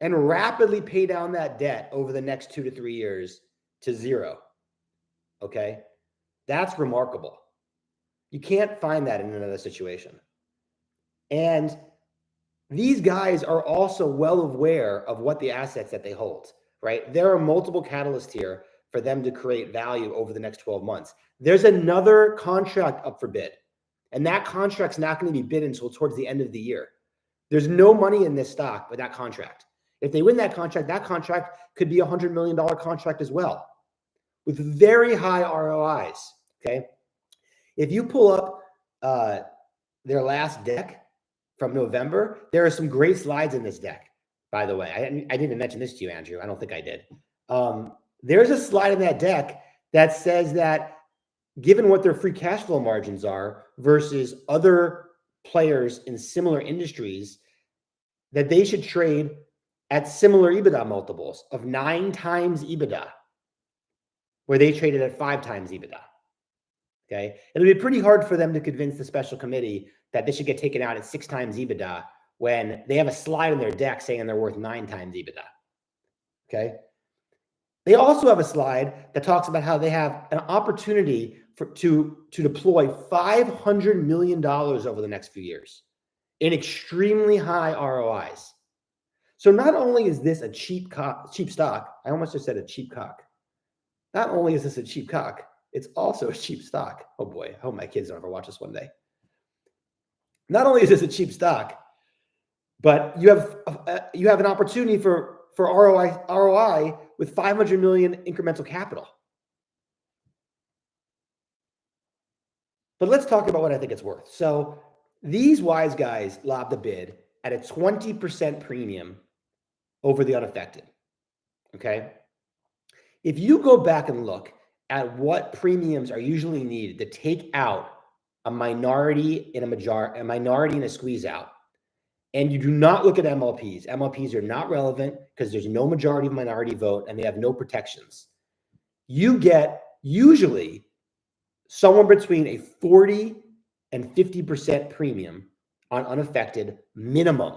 and rapidly pay down that debt over the next 2 to 3 years to zero. Okay, that's remarkable. You can't find that in another situation. And these guys are also well aware of what the assets that they hold, right? There are multiple catalysts here for them to create value over the next 12 months. There's another contract up for bid, and that contract's not going to be bid until towards the end of the year. There's no money in this stock with that contract. If they win that contract could be a $100 million contract as well, with very high ROIs, okay? If you pull up their last deck from November, there are some great slides in this deck, by the way. I didn't even mention this to you, Andrew. I don't think I did. There's a slide in that deck that says that given what their free cash flow margins are versus other players in similar industries, that they should trade at similar EBITDA multiples of 9 times EBITDA, where they traded at 5 times EBITDA. Okay, it'll be pretty hard for them to convince the special committee that they should get taken out at 6 times EBITDA when they have a slide in their deck saying they're worth 9 times EBITDA. Okay, they also have a slide that talks about how they have an opportunity to deploy $500 million over the next few years in extremely high ROIs. So not only is this a cheap stock, I almost just said a cheap cock. Not only is this a cheap cock, it's also a cheap stock. Oh boy, I hope my kids don't ever watch this one day. Not only is this a cheap stock, but you have an opportunity for ROI with 500 million incremental capital. But let's talk about what I think it's worth. So these wise guys lobbed a bid at a 20% premium over the unaffected. Okay. If you go back and look at what premiums are usually needed to take out a minority and a minority and a squeeze out, and you do not look at MLPs. MLPs are not relevant because there's no majority of minority vote and they have no protections. You get usually somewhere between a 40 and 50% premium on unaffected minimum.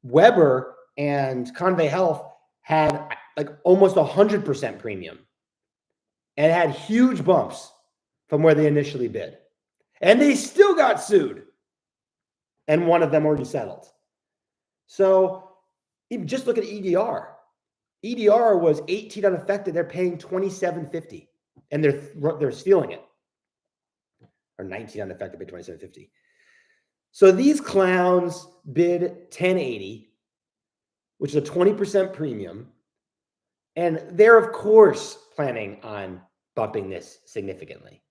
Weber and Convey Health had like almost 100% premium and had huge bumps from where they initially bid. And they still got sued. And one of them already settled. So even just look at EDR. EDR was 18 unaffected. They're paying $27.50, and they're stealing it. Or 19 unaffected by $27.50. So these clowns bid $10.80, which is a 20% premium. And they're, of course, planning on bumping this significantly.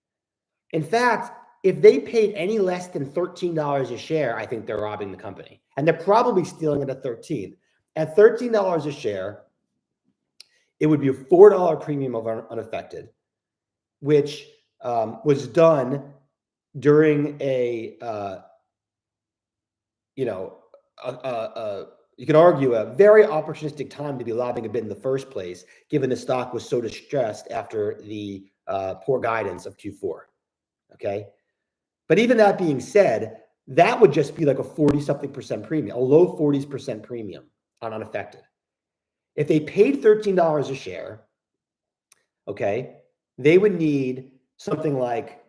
In fact, if they paid any less than $13 a share, I think they're robbing the company. And they're probably stealing it at 13. At $13 a share, it would be a $4 premium over unaffected, which was done during a you can argue, a very opportunistic time to be lobbing a bid in the first place, given the stock was so distressed after the poor guidance of Q4. Okay. But even that being said, that would just be like a 40-something% premium, a low 40% premium on unaffected. If they paid $13 a share, okay, they would need something like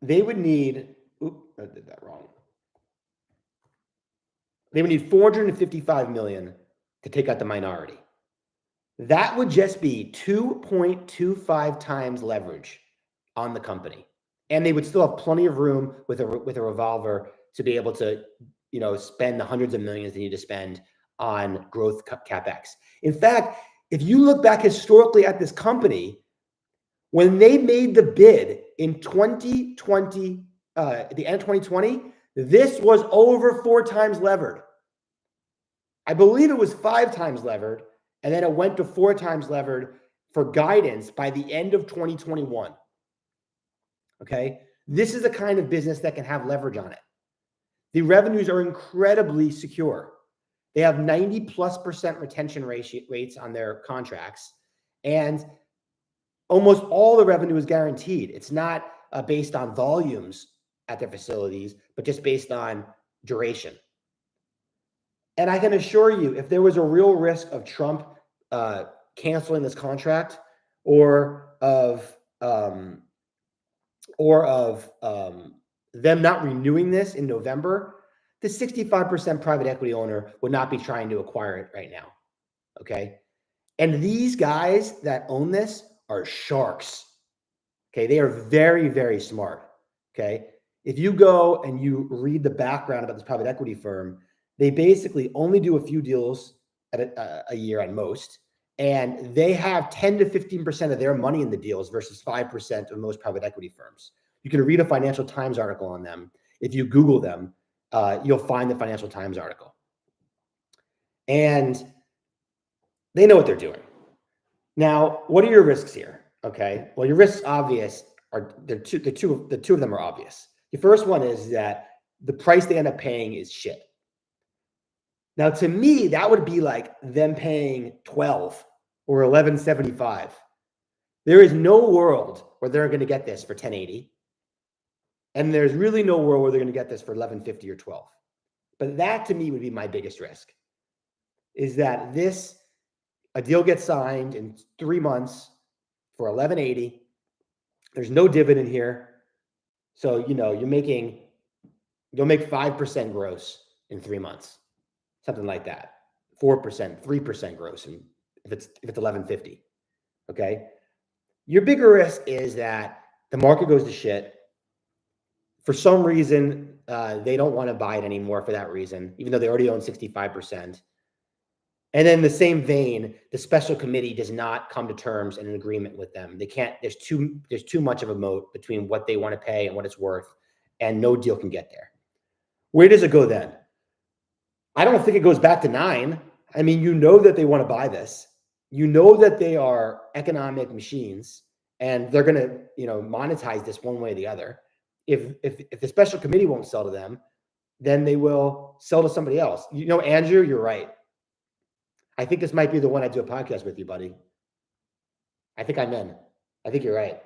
they would need, oops, I did that wrong. They would need 455 million to take out the minority. That would just be 2.25 times leverage on the company. And they would still have plenty of room with a revolver to be able to, spend the hundreds of millions they need to spend on growth CapEx. In fact, if you look back historically at this company, when they made the bid in 2020, at the end of 2020, this was over 4 times levered. I believe it was 5 times levered, and then it went to 4 times levered for guidance by the end of 2021. Okay. This is the kind of business that can have leverage on it. The revenues are incredibly secure. They have 90+% retention rates on their contracts, and almost all the revenue is guaranteed. It's not based on volumes at their facilities, but just based on duration. And I can assure you, if there was a real risk of Trump canceling this contract, or of them not renewing this in November, the 65% private equity owner would not be trying to acquire it right now. Okay. And these guys that own this are sharks. Okay. They are very, very smart. Okay. If you go and you read the background about this private equity firm, they basically only do a few deals at a year at most. And they have 10 to 15% of their money in the deals versus 5% of most private equity firms. You can read a Financial Times article on them. If you Google them, you'll find the Financial Times article. And they know what they're doing. Now, what are your risks here? Okay. Well, your risks obvious are the two of them are obvious. The first one is that the price they end up paying is shit. Now, to me, that would be like them paying 12 or 11.75. There is no world where they're going to get this for 1080. And there's really no world where they're going to get this for 11.50 or 12. But that to me would be my biggest risk, is that a deal gets signed in 3 months for 11.80. There's no dividend here. So, you'll make 5% gross in 3 months. Something like that. 4%, 3% gross, and if it's 11.50. Okay. Your bigger risk is that the market goes to shit. For some reason, they don't want to buy it anymore for that reason, even though they already own 65%. And then in the same vein, the special committee does not come to terms and an agreement with them. They can't, there's too much of a moat between what they want to pay and what it's worth, and no deal can get there. Where does it go then? I don't think it goes back to 9. I mean, that they want to buy this. That they are economic machines, and they're going to, monetize this one way or the other. If the special committee won't sell to them, then they will sell to somebody else. Andrew, you're right. I think this might be the one I do a podcast with you, buddy. I think I'm in. I think you're right.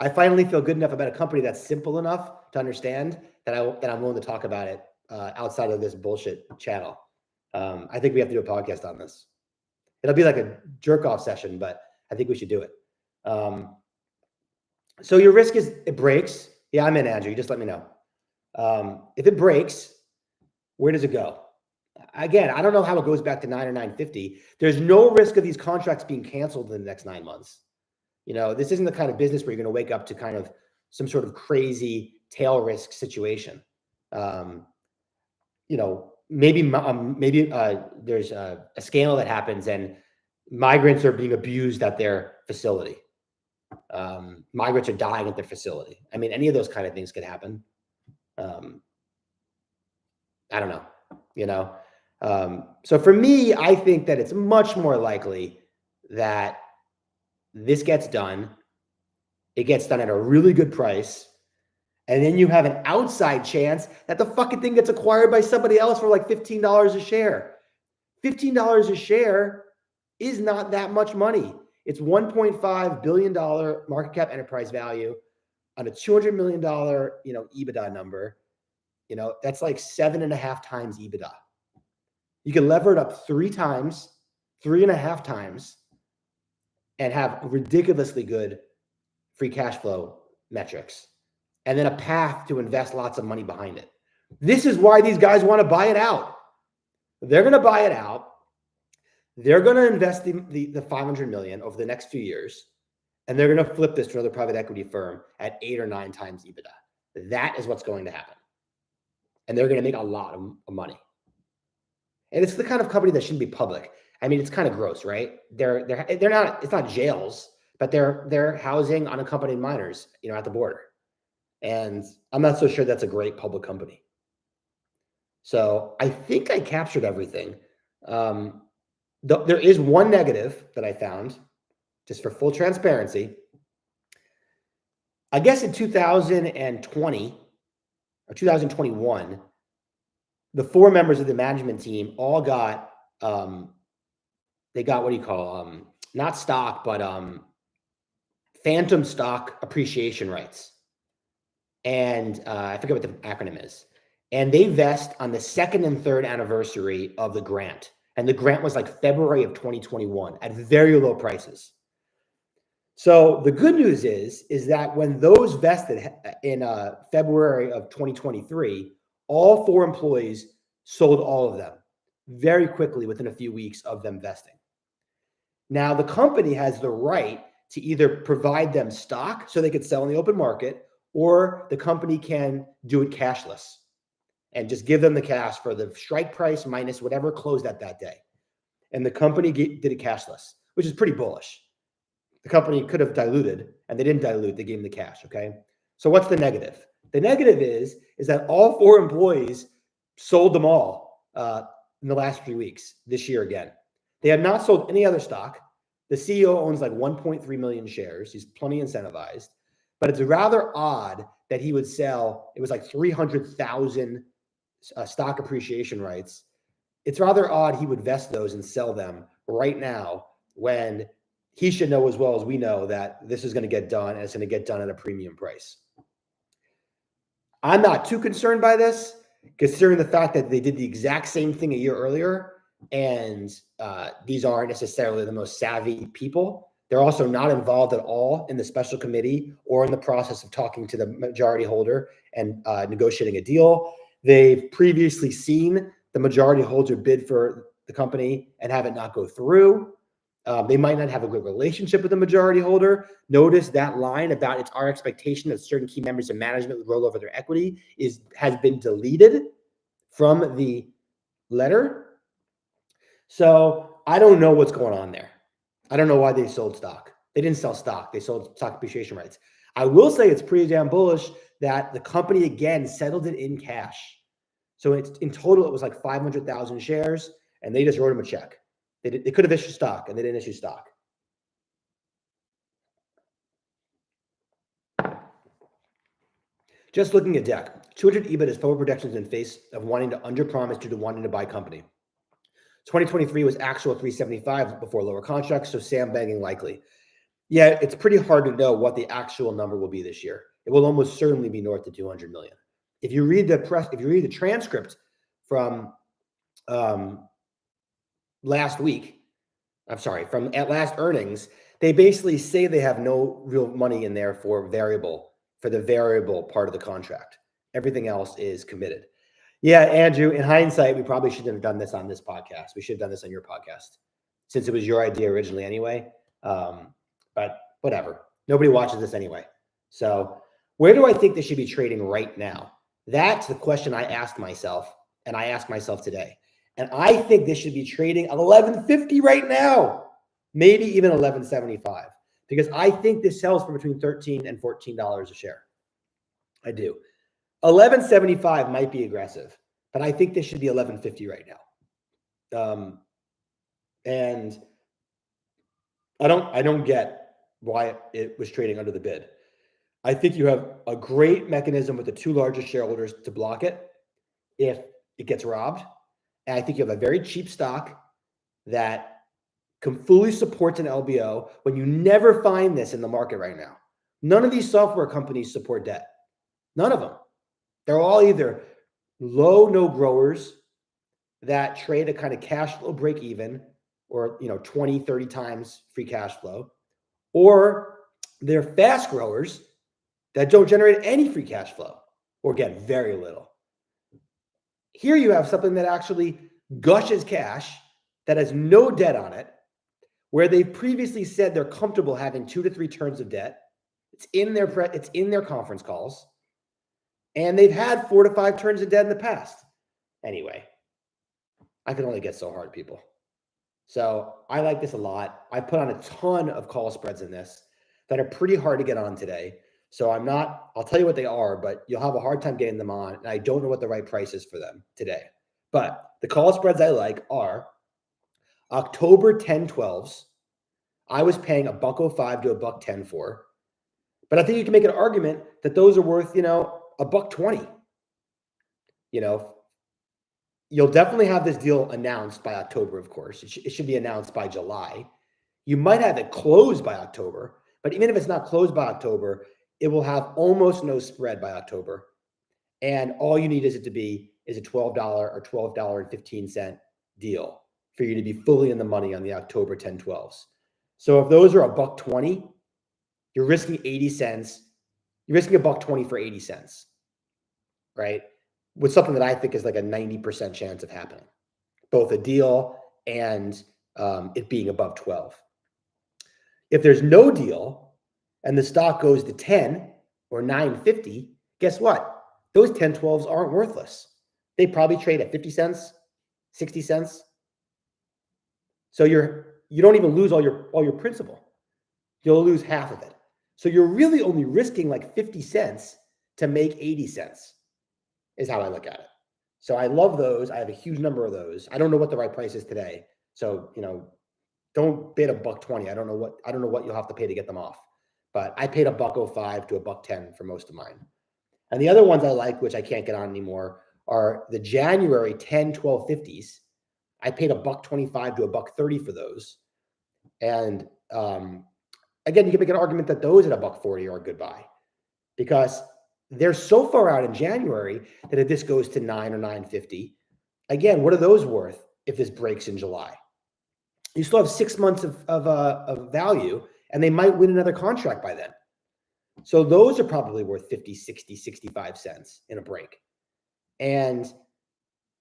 I finally feel good enough about a company that's simple enough to understand that I'm willing to talk about it outside of this bullshit channel. I think we have to do a podcast on this. It'll be like a jerk off session, but I think we should do it. So your risk is it breaks. Yeah, I'm in, Andrew. You just let me know. If it breaks, where does it go? Again, I don't know how it goes back to 9 or 9.50. There's no risk of these contracts being canceled in the next 9 months. This isn't the kind of business where you're going to wake up to kind of some sort of crazy tail risk situation. Maybe there's a scandal that happens and migrants are being abused at their facility. Migrants are dying at their facility. I mean, any of those kind of things could happen. I don't know, so for me, I think that it's much more likely that this gets done it gets done at a really good price, and then you have an outside chance that the fucking thing gets acquired by somebody else for like $15 a share. $15 a share is not that much money. It's $1.5 billion market cap enterprise value on a $200 million, EBITDA number. That's like 7.5 times EBITDA. You can lever it up 3 times, 3.5 times, and have ridiculously good free cash flow metrics, and then a path to invest lots of money behind it. This is why these guys want to buy it out. They're going to buy it out. They're going to invest the $500 million over the next few years, and they're going to flip this to another private equity firm at 8 or 9 times EBITDA. That is what's going to happen. And they're going to make a lot of money. And it's the kind of company that shouldn't be public. I mean, it's kind of gross, right? They're not, it's not jails, but they're housing unaccompanied minors, at the border. And I'm not so sure that's a great public company. So I think I captured everything. There is one negative that I found, just for full transparency. I guess in 2020 or 2021, the 4 members of the management team all got, they got, what do you call, not stock, but phantom stock appreciation rights. And I forget what the acronym is. And they vest on the 2nd and 3rd anniversary of the grant. And the grant was like February of 2021 at very low prices. So the good news is that when those vested in February of 2023, all 4 employees sold all of them very quickly within a few weeks of them vesting. Now, the company has the right to either provide them stock so they could sell in the open market, or the company can do it cashless and just give them the cash for the strike price minus whatever closed at that day. And the company did it cashless, which is pretty bullish. The company could have diluted, and they didn't dilute. They gave them the cash, okay? So what's the negative? The negative is that all 4 employees sold them all in the last 3 weeks, this year again. They have not sold any other stock. The CEO owns like 1.3 million shares. He's plenty incentivized. But it's rather odd that he would sell, it was like 300,000 stock appreciation rights. It's rather odd he would vest those and sell them right now, when he should know as well as we know that this is going to get done, and it's going to get done at a premium price. I'm not too concerned by this, considering the fact that they did the exact same thing a year earlier, and these aren't necessarily the most savvy people. They're also not involved at all in the special committee or in the process of talking to the majority holder and negotiating a deal. They've previously seen the majority holder bid for the company and have it not go through. They might not have a good relationship with the majority holder. Notice that line about it's our expectation that certain key members of management would roll over their equity has been deleted from the letter. So I don't know what's going on there. I don't know why they sold stock. They didn't sell stock. They sold stock appreciation rights. I will say it's pretty damn bullish that the company, again, settled it in cash. So in total, it was like 500,000 shares, and they just wrote them a check. They could have issued stock, and they didn't issue stock. Just looking at deck, 200 EBIT is forward projections in face of wanting to underpromise due to wanting to buy company. 2023 was actual 375 before lower contracts, so sandbagging likely. Yeah, it's pretty hard to know what the actual number will be this year. It will almost certainly be north of 200 million. If you read the transcript from last week, from at last earnings, they basically say they have no real money in there for the variable part of the contract. Everything else is committed. Yeah, Andrew, in hindsight, we probably shouldn't have done this on this podcast. We should have done this on your podcast, since it was your idea originally anyway. But whatever. Nobody watches this anyway. So where do I think they should be trading right now? That's the question I asked myself, and I ask myself today. And I think they should be trading at $11.50 right now, maybe even $11.75, because I think this sells for between $13 and $14 a share. I do. $11.75 might be aggressive, but I think this should be $11.50 right now. And I don't get why it was trading under the bid. I think you have a great mechanism with the two largest shareholders to block it if it gets robbed. And I think you have a very cheap stock that fully supports an LBO when you never find this in the market right now. None of these software companies support debt. None of them. They're all either low no growers that trade a kind of cash flow break even or 20, 30 times free cash flow, or they're fast growers that don't generate any free cash flow or get very little. Here you have something that actually gushes cash, that has no debt on it, where they've previously said they're comfortable having 2 to 3 turns of debt. It's in their conference calls, and they've had 4 to 5 turns of debt in the past. Anyway, I can only get so hard, people. So I like this a lot. I put on a ton of call spreads in this that are pretty hard to get on today. So I'll tell you what they are, but you'll have a hard time getting them on. And I don't know what the right price is for them today. But the call spreads I like are October 10/12s. I was paying $1.05 to $1.10 for. But I think you can make an argument that those are worth, $1.20. You'll definitely have this deal announced by October, of course. It should be announced by July. You might have it closed by October, but even if it's not closed by October, it will have almost no spread by October. And all you need is it to be a $12 or $12.15 deal for you to be fully in the money on the October 10/12s. So if those are $1.20, you're risking 80 cents. You're risking $1.20 for 80 cents, right? With something that I think is like a 90% chance of happening, both a deal and it being above 12. If there's no deal and the stock goes to 10 or 9.50, guess what? Those 10/12s aren't worthless. They probably trade at 50 cents, 60 cents. So you don't even lose all your principal. You'll lose half of it. So you're really only risking like 50 cents to make 80 cents is how I look at it. So I love those. I have a huge number of those. I don't know what the right price is today. So, don't bid $1.20. I don't know what you'll have to pay to get them off. But I paid $1.05 to $1.10 for most of mine. And the other ones I like, which I can't get on anymore, are the January 10/12/50s. I paid $1.25 to $1.30 for those. And again, you can make an argument that those at $1.40 are a good buy because they're so far out in January that if this goes to 9 or 9.50, again, what are those worth if this breaks in July? You still have 6 months of value, and they might win another contract by then. So those are probably worth 50, 60, 65 cents in a break. And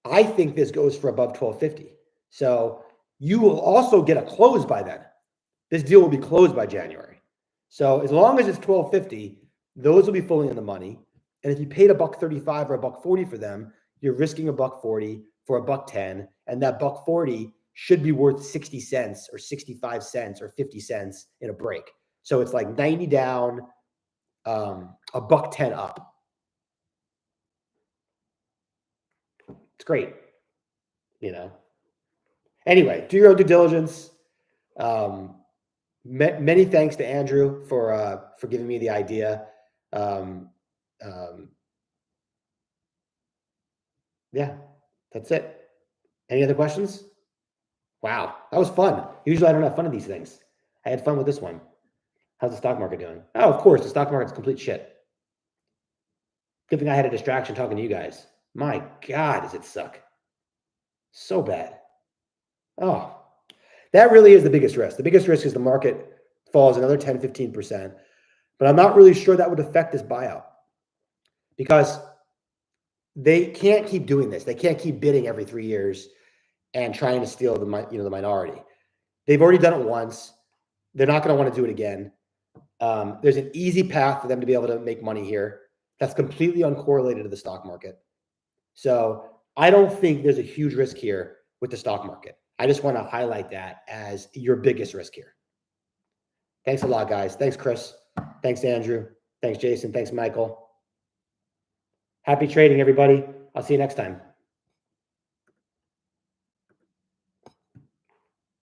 I think this goes for above 12.50. So you will also get a close by then. This deal will be closed by January. So as long as it's 12.50, those will be fully in the money. And if you paid $1.35 or $1.40 for them, you're risking $1.40 for $1.10. And that $1.40 should be worth 60 cents or 65 cents or 50 cents in a break. So it's like 90 down, $1.10 up. It's great. Anyway, do your own due diligence. Many thanks to Andrew for giving me the idea. Yeah, that's it. Any other questions? Wow, that was fun. Usually I don't have fun with these things. I had fun with this one. How's the stock market doing? Oh, of course, the stock market's complete shit. Good thing I had a distraction talking to you guys. My God, does it suck? So bad. Oh, that really is the biggest risk. The biggest risk is the market falls another 10, 15%. But I'm not really sure that would affect this buyout because they can't keep doing this. They can't keep bidding every 3 years and trying to steal the minority. They've already done it once. They're not going to want to do it again. There's an easy path for them to be able to make money here that's completely uncorrelated to the stock market. So I don't think there's a huge risk here with the stock market. I just want to highlight that as your biggest risk here. Thanks a lot, guys. Thanks, Chris. Thanks, Andrew. Thanks, Jason. Thanks, Michael. Happy trading, everybody. I'll see you next time.